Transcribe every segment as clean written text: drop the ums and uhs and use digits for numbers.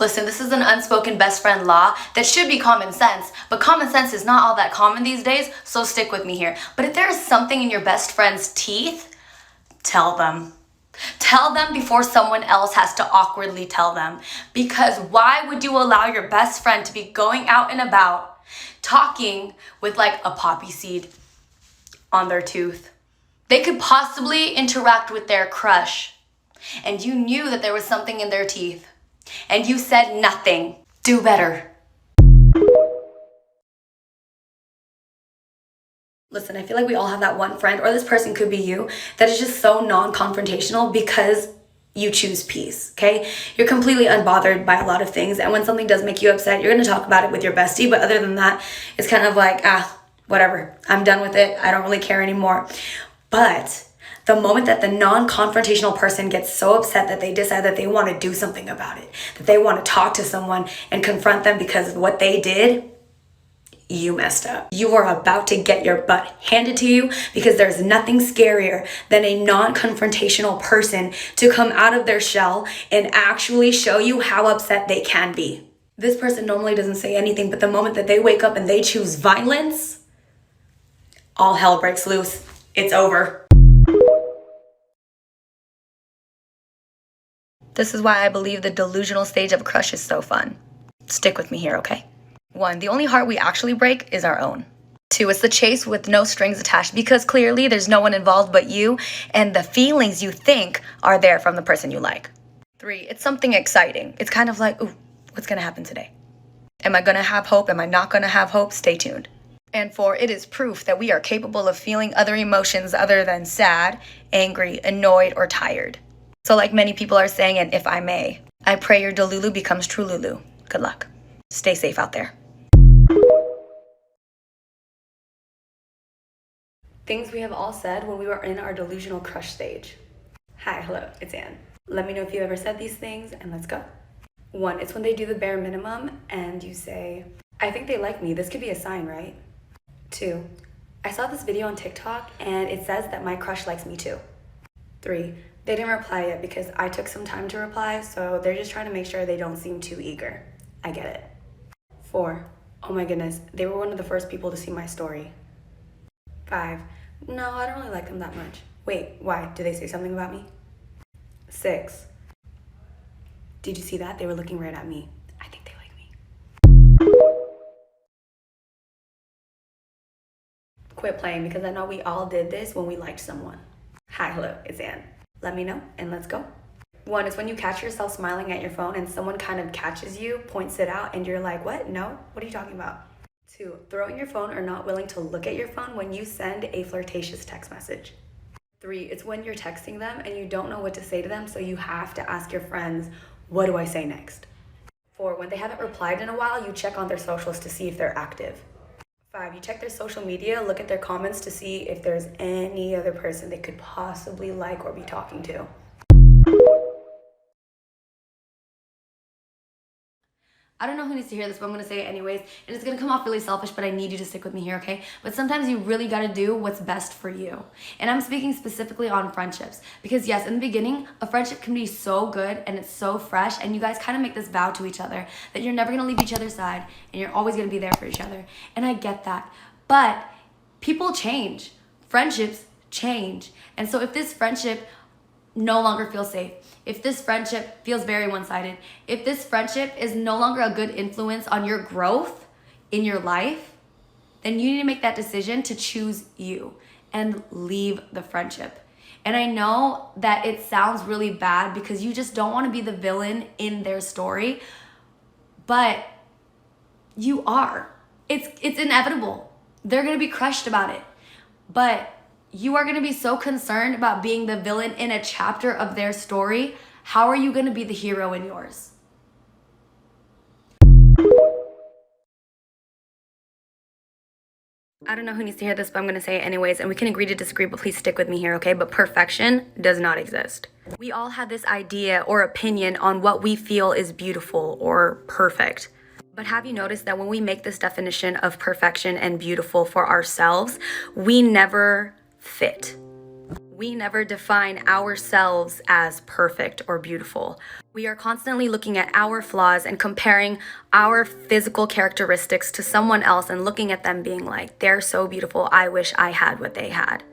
Listen, this is an unspoken best friend law that should be common sense, but common sense is not all that common these days, so stick with me here. But if there is something in your best friend's teeth, tell them. Tell them before someone else has to awkwardly tell them. Because why would you allow your best friend to be going out and about talking with like a poppy seed on their tooth? They could possibly interact with their crush, and you knew that there was something in their teeth, and you said nothing. Do better. Listen, I feel like we all have that one friend, or this person could be you, that is just so non-confrontational because you choose peace, okay? You're completely unbothered by a lot of things, and when something does make you upset, you're gonna talk about it with your bestie, but other than that, it's kind of like, whatever, I'm done with it, I don't really care anymore. But the moment that the non-confrontational person gets so upset that they decide that they want to do something about it, that they want to talk to someone and confront them because of what they did, you messed up. You are about to get your butt handed to you, because there's nothing scarier than a non-confrontational person to come out of their shell and actually show you how upset they can be. This person normally doesn't say anything, but the moment that they wake up and they choose violence, all hell breaks loose. It's over. This is why I believe the delusional stage of a crush is so fun. Stick with me here, okay? 1, the only heart we actually break is our own. 2, it's the chase with no strings attached, because clearly there's no one involved but you and the feelings you think are there from the person you like. 3, it's something exciting. It's kind of like, ooh, what's gonna happen today? Am I gonna have hope? Am I not gonna have hope? Stay tuned. And 4, it is proof that we are capable of feeling other emotions other than sad, angry, annoyed, or tired. So like many people are saying, and if I may, I pray your Delulu becomes true Lulu. Good luck. Stay safe out there. Things we have all said when we were in our delusional crush stage. Hi, hello, it's Ann. Let me know if you've ever said these things, and let's go. 1, it's when they do the bare minimum and you say, I think they like me. This could be a sign, right? 2, I saw this video on TikTok and it says that my crush likes me too. 3, they didn't reply yet because I took some time to reply, so they're just trying to make sure they don't seem too eager. I get it. 4, oh my goodness, they were one of the first people to see my story. 5, no, I don't really like them that much. Wait, why? Did they say something about me? 6, did you see that? They were looking right at me. I think they like me. Quit playing, because I know we all did this when we liked someone. Hi, hello, it's Ann. Let me know and let's go. 1 is when you catch yourself smiling at your phone and someone kind of catches you, points it out, and you're like, what? No? What are you talking about? 2, throwing your phone or not willing to look at your phone when you send a flirtatious text message. 3, it's when you're texting them and you don't know what to say to them, so you have to ask your friends, what do I say next? 4, when they haven't replied in a while, you check on their socials to see if they're active. 5, you check their social media, look at their comments to see if there's any other person they could possibly like or be talking to. I don't know who needs to hear this, but I'm going to say it anyways. And it's going to come off really selfish, but I need you to stick with me here, okay? But sometimes you really got to do what's best for you. And I'm speaking specifically on friendships. Because yes, in the beginning, a friendship can be so good and it's so fresh. And you guys kind of make this vow to each other that you're never going to leave each other's side and you're always going to be there for each other. And I get that. But people change. Friendships change. And so if this friendship no longer feels safe, if this friendship feels very one-sided, if this friendship is no longer a good influence on your growth in your life, then you need to make that decision to choose you and leave the friendship. And I know that it sounds really bad because you just don't want to be the villain in their story, but you are. It's inevitable. They're going to be crushed about it. But you are going to be so concerned about being the villain in a chapter of their story. How are you going to be the hero in yours? I don't know who needs to hear this, but I'm going to say it anyways, and we can agree to disagree, but please stick with me here, okay? But perfection does not exist. We all have this idea or opinion on what we feel is beautiful or perfect. But have you noticed that when we make this definition of perfection and beautiful for ourselves, we never fit. We never define ourselves as perfect or beautiful. We are constantly looking at our flaws and comparing our physical characteristics to someone else and looking at them being like, they're so beautiful, I wish I had what they had.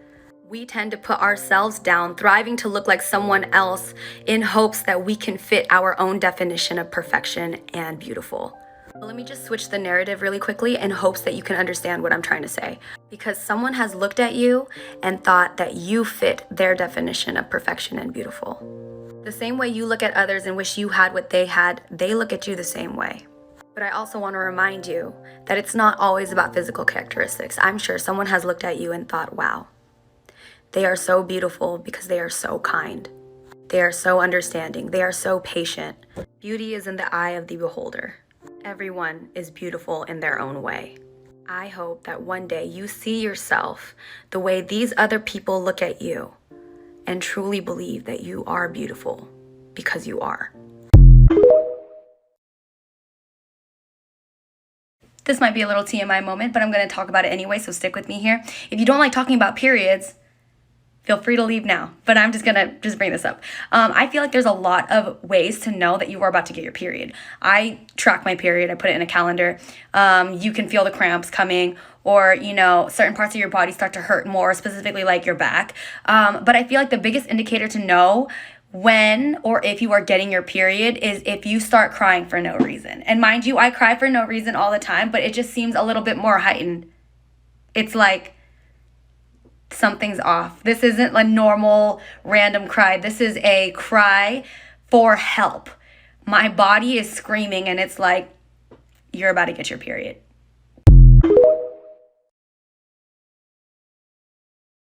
We tend to put ourselves down, thriving to look like someone else in hopes that we can fit our own definition of perfection and beautiful. Let me just switch the narrative really quickly in hopes that you can understand what I'm trying to say. Because someone has looked at you and thought that you fit their definition of perfection and beautiful. The same way you look at others and wish you had what they had, they look at you the same way. But I also want to remind you that it's not always about physical characteristics. I'm sure someone has looked at you and thought, wow, they are so beautiful because they are so kind. They are so understanding. They are so patient. Beauty is in the eye of the beholder. Everyone is beautiful in their own way. I hope that one day you see yourself the way these other people look at you and truly believe that you are beautiful because you are. This might be a little TMI moment, but I'm going to talk about it anyway, so stick with me here. If you don't like talking about periods, feel free to leave now, but I'm just gonna bring this up. I feel like there's a lot of ways to know that you are about to get your period. I track my period, I put it in a calendar. You can feel the cramps coming, or certain parts of your body start to hurt more, specifically like your back. But I feel like the biggest indicator to know when or if you are getting your period is if you start crying for no reason. And mind you, I cry for no reason all the time, but it just seems a little bit more heightened. It's like something's off. This isn't a normal random cry. This is a cry for help. My body is screaming and it's like, you're about to get your period.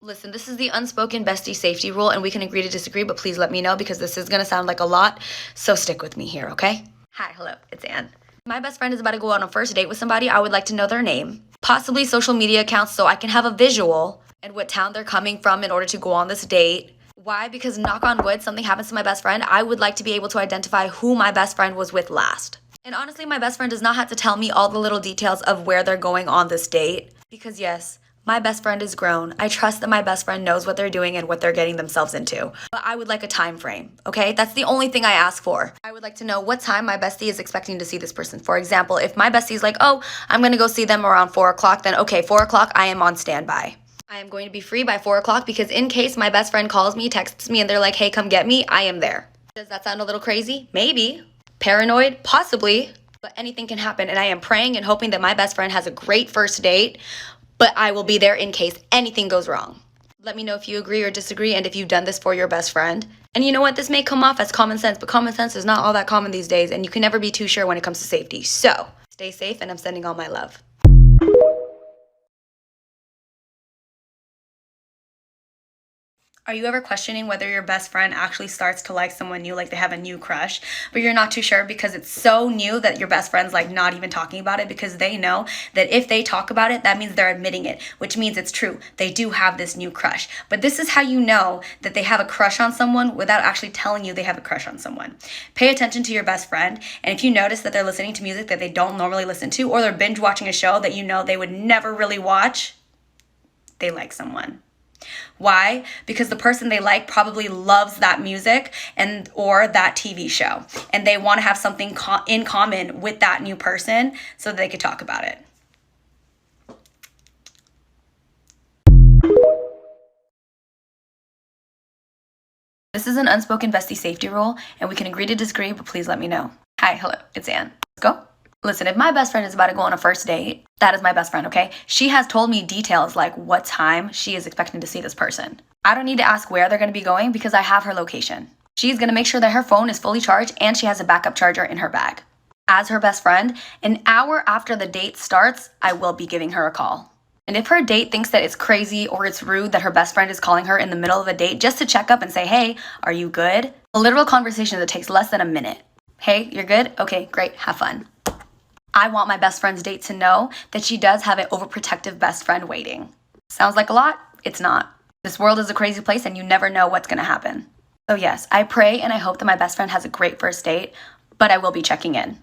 Listen, this is the unspoken bestie safety rule, and we can agree to disagree, but please let me know because this is going to sound like a lot, so stick with me here, okay? Hi, hello, it's Ann. My best friend is about to go on a first date with somebody. I would like to know their name, possibly social media accounts so I can have a visual and what town they're coming from in order to go on this date. Why? Because knock on wood, something happens to my best friend, I would like to be able to identify who my best friend was with last. And honestly, my best friend does not have to tell me all the little details of where they're going on this date. Because yes, my best friend is grown. I trust that my best friend knows what they're doing and what they're getting themselves into. But I would like a time frame, okay? That's the only thing I ask for. I would like to know what time my bestie is expecting to see this person. For example, if my bestie is like, oh, I'm gonna go see them around 4 o'clock, then okay, 4 o'clock, I am on standby. I am going to be free by 4 o'clock because in case my best friend calls me, texts me, and they're like, hey, come get me, I am there. Does that sound a little crazy? Maybe. Paranoid? Possibly. But anything can happen, and I am praying and hoping that my best friend has a great first date, but I will be there in case anything goes wrong. Let me know if you agree or disagree and if you've done this for your best friend. And you know what? This may come off as common sense, but common sense is not all that common these days, and you can never be too sure when it comes to safety. So, stay safe, and I'm sending all my love. Are you ever questioning whether your best friend actually starts to like someone new, like they have a new crush, but you're not too sure because it's so new that your best friend's like not even talking about it because they know that if they talk about it, that means they're admitting it, which means it's true. They do have this new crush. But this is how you know that they have a crush on someone without actually telling you they have a crush on someone. Pay attention to your best friend, and if you notice that they're listening to music that they don't normally listen to, or they're binge watching a show that you know they would never really watch, they like someone. Why? Because the person they like probably loves that music and or that TV show, and they want to have something in common with that new person so that they could talk about it. This is an unspoken bestie safety rule, and we can agree to disagree, but please let me know. Hi, hello, it's Ann. Let's go. Listen, if my best friend is about to go on a first date, that is my best friend, okay? She has told me details like what time she is expecting to see this person. I don't need to ask where they're going to be going because I have her location. She's going to make sure that her phone is fully charged and she has a backup charger in her bag. As her best friend, an hour after the date starts, I will be giving her a call. And if her date thinks that it's crazy or it's rude that her best friend is calling her in the middle of a date just to check up and say, hey, are you good? A literal conversation that takes less than a minute. Hey, you're good? Okay, great, have fun. I want my best friend's date to know that she does have an overprotective best friend waiting. Sounds like a lot? It's not. This world is a crazy place and you never know what's going to happen. So yes, I pray and I hope that my best friend has a great first date, but I will be checking in.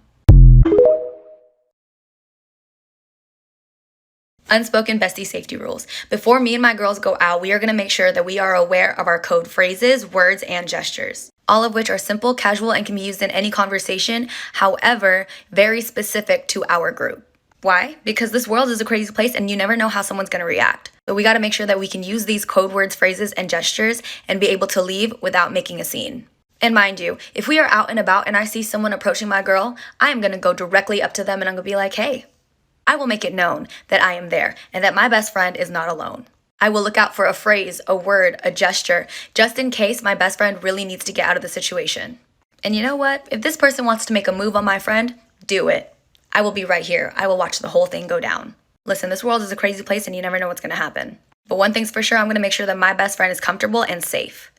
Unspoken bestie safety rules. Before me and my girls go out, we are going to make sure that we are aware of our code phrases, words, and gestures, all of which are simple, casual, and can be used in any conversation, however, very specific to our group. Why? Because this world is a crazy place and you never know how someone's going to react. But we got to make sure that we can use these code words, phrases, and gestures and be able to leave without making a scene. And mind you, if we are out and about and I see someone approaching my girl, I am going to go directly up to them and I'm going to be like, hey, I will make it known that I am there and that my best friend is not alone. I will look out for a phrase, a word, a gesture, just in case my best friend really needs to get out of the situation. And you know what? If this person wants to make a move on my friend, do it. I will be right here. I will watch the whole thing go down. Listen, this world is a crazy place and you never know what's going to happen. But one thing's for sure, I'm going to make sure that my best friend is comfortable and safe.